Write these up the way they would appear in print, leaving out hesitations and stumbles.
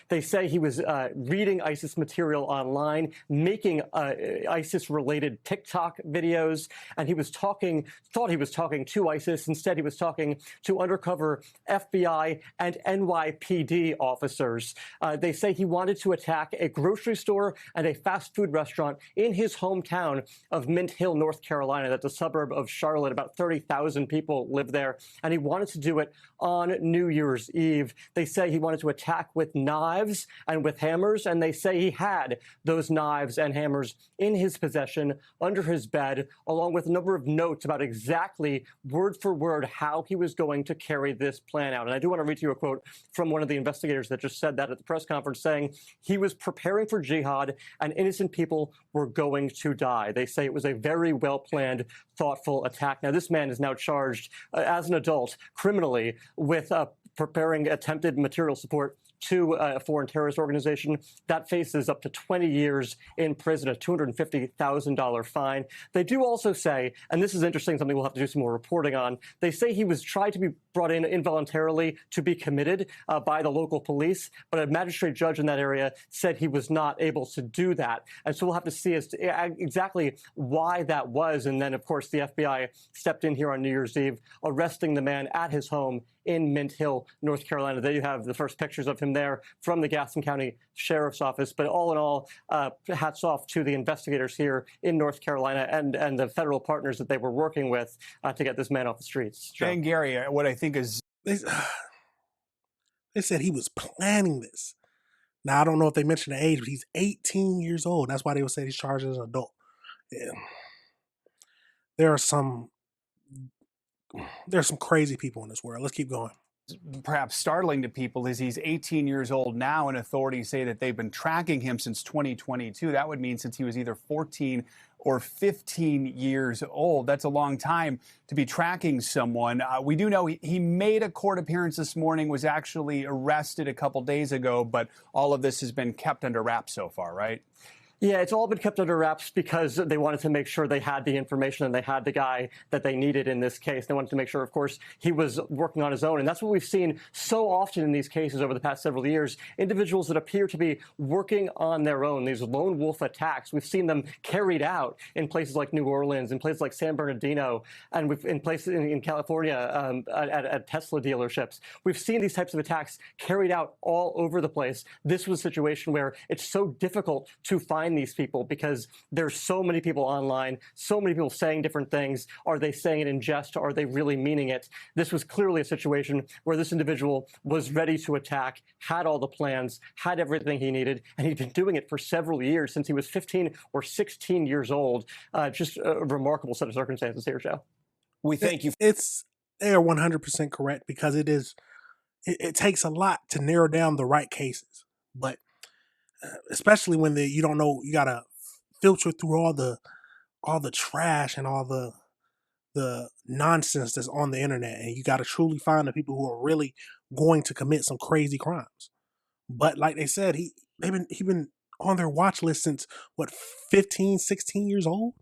They say he was reading ISIS material online, making ISIS-related TikTok videos, and thought he was talking to ISIS. Instead, he was talking to undercover FBI and NYPD officers. They say he wanted to attack a grocery store and a fast food restaurant in his hometown of Mint Hill, North Carolina. That's a suburb of Charlotte. About 30,000 people live there. And he wanted to do it on New Year's Eve. They say he wanted to attack with knives and with hammers. And they say he had those knives and hammers in his possession under his bed, along with a number of notes about exactly word for word how he was going to carry this plan out. And I do want to read to you a quote from one of the investigators that just said that at the press conference, saying he was preparing for jihad and innocent people were going to die. They say it was a very well-planned, thoughtful attack. Now, this man is now charged as an adult criminally with preparing attempted material support to a foreign terrorist organization. That faces up to 20 years in prison, a $250,000 fine. They do also say, and this is interesting, something we'll have to do some more reporting on, they say he was tried to be brought in involuntarily to be committed by the local police, but a magistrate judge in that area said he was not able to do that. And so we'll have to see as to exactly why that was. And then, of course, the FBI stepped in here on New Year's Eve, arresting the man at his home in Mint Hill, North Carolina. There you have the first pictures of him there from the Gaston County Sheriff's Office. But all in all, hats off to the investigators here in North Carolina and the federal partners that they were working with to get this man off the streets. Joe. And Gary, what I think is... They said he was planning this. Now, I don't know if they mentioned the age, but he's 18 years old. That's why they would say he's charged as an adult. Yeah. There's some crazy people in this world. Let's keep going. Perhaps startling to people is he's 18 years old now, and authorities say that they've been tracking him since 2022. That would mean since he was either 14 or 15 years old. That's a long time to be tracking someone. We do know he made a court appearance this morning, was actually arrested a couple days ago, but all of this has been kept under wraps so far, right? Yeah, it's all been kept under wraps because they wanted to make sure they had the information and they had the guy that they needed in this case. They wanted to make sure, of course, he was working on his own. And that's what we've seen so often in these cases over the past several years. Individuals that appear to be working on their own, these lone wolf attacks, we've seen them carried out in places like New Orleans, in places like San Bernardino, and in places in California at Tesla dealerships. We've seen these types of attacks carried out all over the place. This was a situation where it's so difficult to find these people because there's so many people online, so many people saying different things. Are they saying it in jest? Or are they really meaning it? This was clearly a situation where this individual was ready to attack, had all the plans, had everything he needed, and he'd been doing it for several years since he was 15 or 16 years old. Just a remarkable set of circumstances here, Joe. We thank you. They're 100% correct because it takes a lot to narrow down the right cases, but especially when you don't know, you gotta filter through all the trash and all the nonsense that's on the internet, and you gotta truly find the people who are really going to commit some crazy crimes. But like they said, he been on their watch list since what, 15, 16 years old?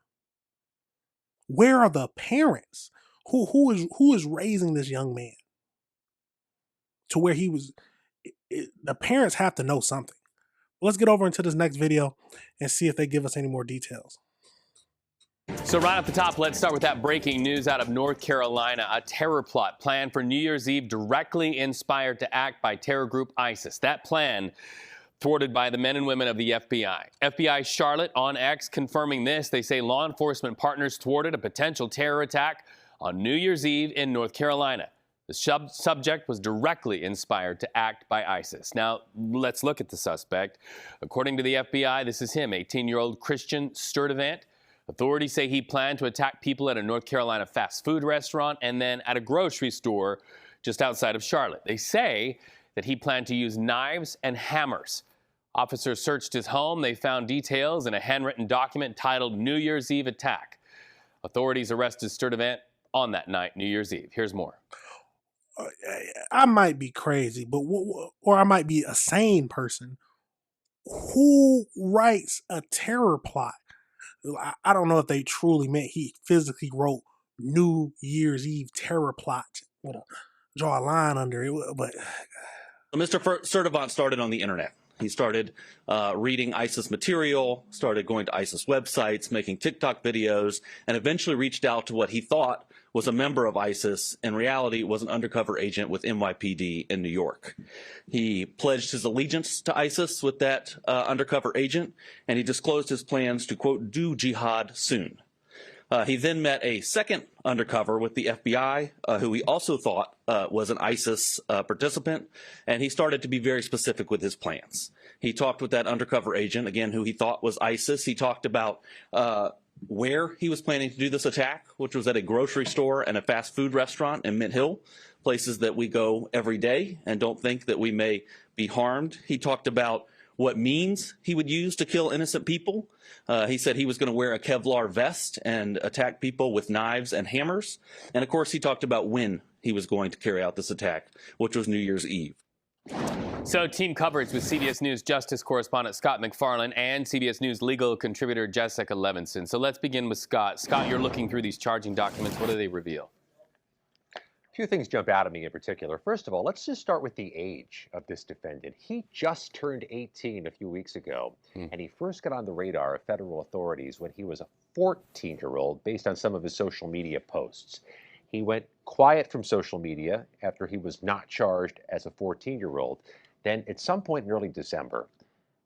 Where are the parents? Who is raising this young man to where he was? The parents have to know something. Let's get over into this next video and see if they give us any more details. So right off the top, let's start with that breaking news out of North Carolina. A terror plot planned for New Year's Eve directly inspired to act by terror group ISIS. That plan thwarted by the men and women of the FBI. FBI Charlotte on X confirming this. They say law enforcement partners thwarted a potential terror attack on New Year's Eve in North Carolina. The subject was directly inspired to act by ISIS. Now, let's look at the suspect. According to the FBI, this is him, 18-year-old Christian Sturtevant. Authorities say he planned to attack people at a North Carolina fast food restaurant and then at a grocery store just outside of Charlotte. They say that he planned to use knives and hammers. Officers searched his home. They found details in a handwritten document titled New Year's Eve Attack. Authorities arrested Sturtevant on that night, New Year's Eve. Here's more. I might be crazy, but or I might be a sane person. Who writes a terror plot? I don't know if they truly meant he physically wrote New Year's Eve terror plot. Draw a line under it, but Mr. Sertivant started on the internet. He started reading ISIS material, started going to ISIS websites, making TikTok videos, and eventually reached out to what he thought was a member of ISIS. In reality, was an undercover agent with NYPD in New York. He pledged his allegiance to ISIS with that undercover agent, and he disclosed his plans to, quote, do jihad soon. He then met a second undercover with the FBI, who he also thought was an ISIS participant, and he started to be very specific with his plans. He talked with that undercover agent, again, who he thought was ISIS. He talked about where he was planning to do this attack, which was at a grocery store and a fast food restaurant in Mint Hill, places that we go every day and don't think that we may be harmed. He talked about what means he would use to kill innocent people. He said he was going to wear a Kevlar vest and attack people with knives and hammers. And of course, he talked about when he was going to carry out this attack, which was New Year's Eve. So team coverage with CBS News Justice correspondent Scott McFarland and CBS News legal contributor Jessica Levinson. So let's begin with Scott. Scott, you're looking through these charging documents. What do they reveal? A few things jump out at me in particular. First of all, let's just start with the age of this defendant. He just turned 18 a few weeks ago, and he first got on the radar of federal authorities when he was a 14-year-old based on some of his social media posts. He went quiet from social media after he was not charged as a 14-year-old. Then at some point in early December,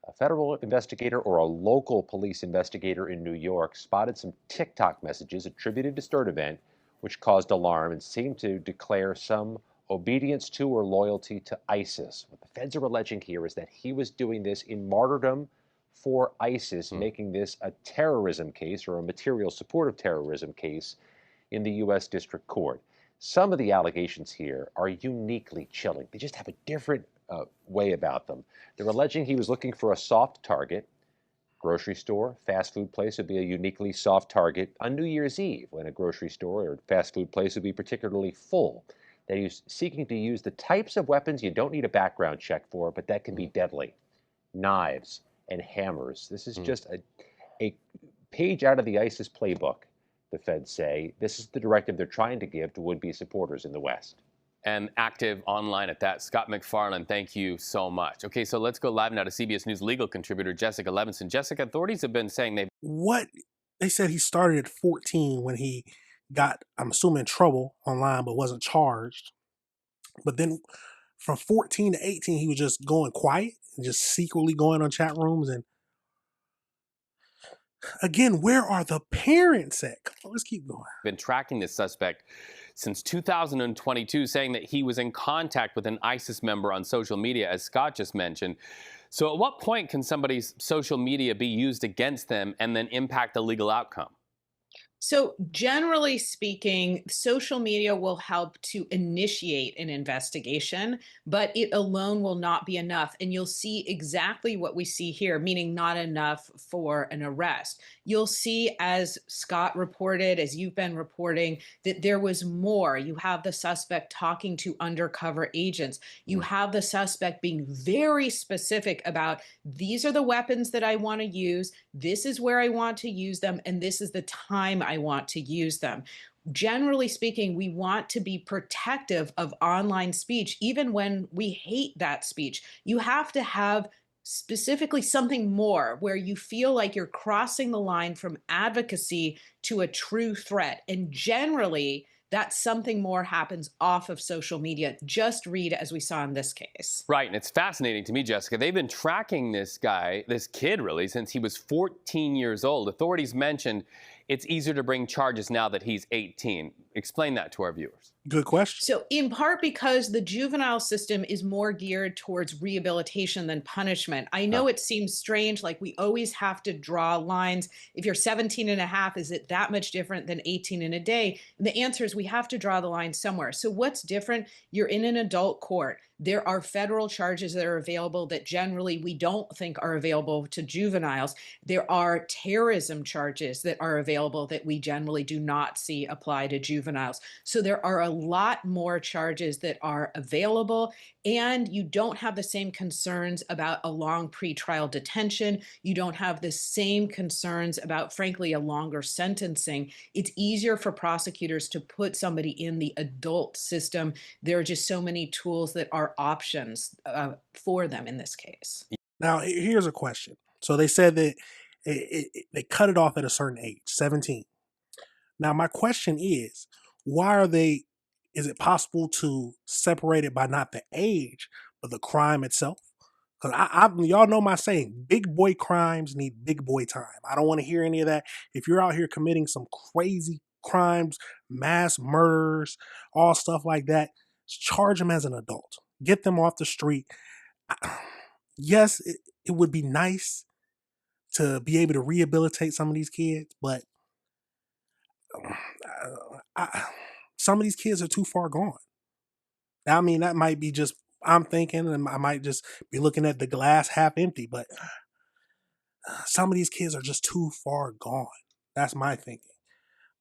a federal investigator or a local police investigator in New York spotted some TikTok messages attributed to Sturtevant, which caused alarm and seemed to declare some obedience to or loyalty to ISIS. What the feds are alleging here is that he was doing this in martyrdom for ISIS, making this a terrorism case or a material support of terrorism case in the U.S. District Court. Some of the allegations here are uniquely chilling. They just have a different way about them. They're alleging he was looking for a soft target. Grocery store, fast food place would be a uniquely soft target on New Year's Eve, when a grocery store or fast food place would be particularly full. That he's seeking to use the types of weapons you don't need a background check for, but that can be deadly. Knives and hammers. This is just a page out of the ISIS playbook, the feds say. This is the directive they're trying to give to would-be supporters in the West. And active online at that. Scott McFarland, thank you so much. Okay, so let's go live now to CBS News legal contributor Jessica Levinson. Jessica, authorities have been saying They said he started at 14 when he got, I'm assuming, in trouble online, but wasn't charged. But then from 14 to 18, he was just going quiet and just secretly going on chat rooms. And again, where are the parents at? Come on, let's keep going. been tracking this suspect since 2022, saying that he was in contact with an ISIS member on social media, as Scott just mentioned. So at what point can somebody's social media be used against them and then impact the legal outcome? So generally speaking, social media will help to initiate an investigation, but it alone will not be enough. And you'll see exactly what we see here, meaning not enough for an arrest. You'll see, as Scott reported, as you've been reporting, that there was more. You have the suspect talking to undercover agents. You have the suspect being very specific about, these are the weapons that I want to use, this is where I want to use them, and this is the time I want to use them. Generally speaking, we want to be protective of online speech, even when we hate that speech. You have to have specifically something more where you feel like you're crossing the line from advocacy to a true threat. And generally, that something more happens off of social media. Just read, as we saw in this case. Right, and it's fascinating to me, Jessica. They've been tracking this guy, this kid really, since he was 14 years old. Authorities mentioned it's easier to bring charges now that he's 18. Explain that to our viewers. Good question. So in part because the juvenile system is more geared towards rehabilitation than punishment. I know it seems strange, like we always have to draw lines. If you're 17 and a half, is it that much different than 18 in a day? And the answer is we have to draw the line somewhere. So what's different? You're in an adult court. There are federal charges that are available that generally we don't think are available to juveniles. There are terrorism charges that are available that we generally do not see apply to juveniles. So there are a lot more charges that are available. And you don't have the same concerns about a long pretrial detention. You don't have the same concerns about, frankly, a longer sentencing. It's easier for prosecutors to put somebody in the adult system. There are just so many tools that are options for them in this case. Now, here's a question. So they said that they cut it off at a certain age, 17. Now, my question is, why are they, is it possible to separate it by not the age, but the crime itself? Because y'all know my saying, big boy crimes need big boy time. I don't want to hear any of that. If you're out here committing some crazy crimes, mass murders, all stuff like that, charge them as an adult. Get them off the street. Yes, it would be nice to be able to rehabilitate some of these kids, but some of these kids are too far gone. I mean, that might be just, I'm thinking, and I might just be looking at the glass half empty, but some of these kids are just too far gone. That's my thinking.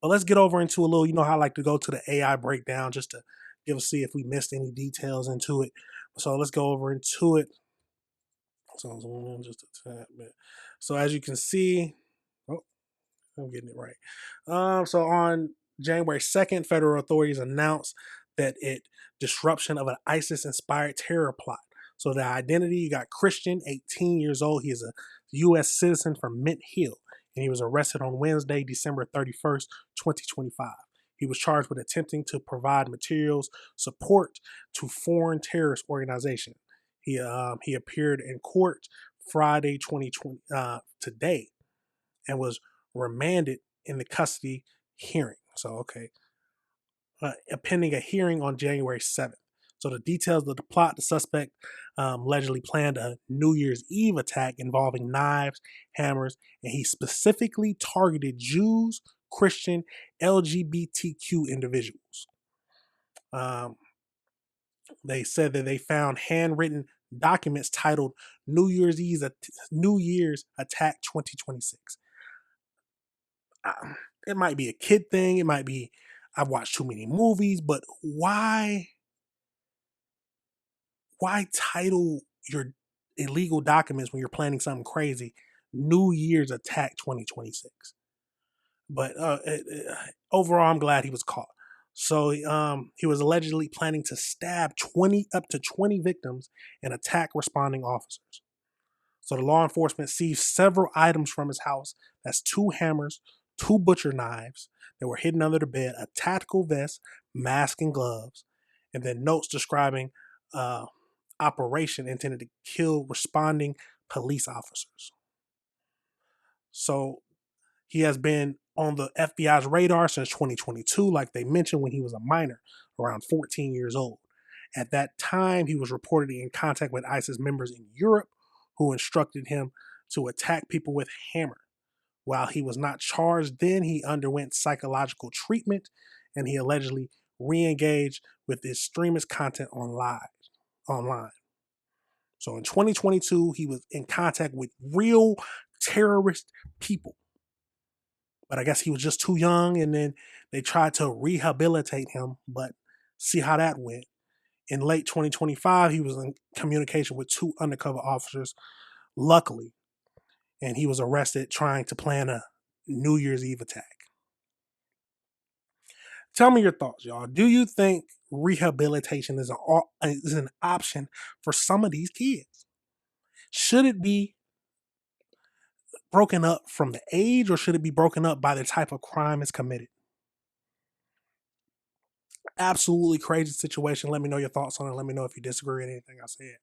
But let's get over into a little, you know how I like to go to the AI breakdown just to see if we missed any details into it. So let's go over into it. So just a tad bit. So as you can see, oh, I'm getting it right. So on January 2nd, federal authorities announced that disruption of an ISIS-inspired terror plot. So the identity, you got Christian, 18 years old. He is a U.S. citizen from Mint Hill, and he was arrested on Wednesday, December 31st, 2025. He was charged with attempting to provide materials support to foreign terrorist organizations. He appeared in court Friday, 2020, today, and was remanded in the custody hearing. So, okay. Pending a hearing on January 7th. So the details of the plot, the suspect allegedly planned a New Year's Eve attack involving knives, hammers, and he specifically targeted Jews, Christian, LGBTQ individuals. They said that they found handwritten documents titled New Year's Attack 2026. It might be a kid thing. It might be I've watched too many movies, but why title your illegal documents when you're planning something crazy New Year's Attack 2026? But overall, I'm glad he was caught. So he was allegedly planning to stab up to 20 victims and attack responding officers. So the law enforcement seized several items from his house. That's 2 hammers, 2 butcher knives that were hidden under the bed, a tactical vest, mask, and gloves, and then notes describing operation intended to kill responding police officers. So he has been on the FBI's radar since 2022, like they mentioned, when he was a minor, around 14 years old. At that time, he was reportedly in contact with ISIS members in Europe who instructed him to attack people with hammer. While he was not charged then, he underwent psychological treatment, and he allegedly re-engaged with extremist content online. So in 2022, he was in contact with real terrorist people. But I guess he was just too young, and then they tried to rehabilitate him, but see how that went. In late 2025, he was in communication with 2 undercover officers, luckily, and he was arrested trying to plan a New Year's Eve attack. Tell me your thoughts, y'all. Do you think rehabilitation is an option for some of these kids? Should it be broken up from the age, or should it be broken up by the type of crime is committed? Absolutely crazy situation. Let me know your thoughts on it. Let me know if you disagree with anything I said.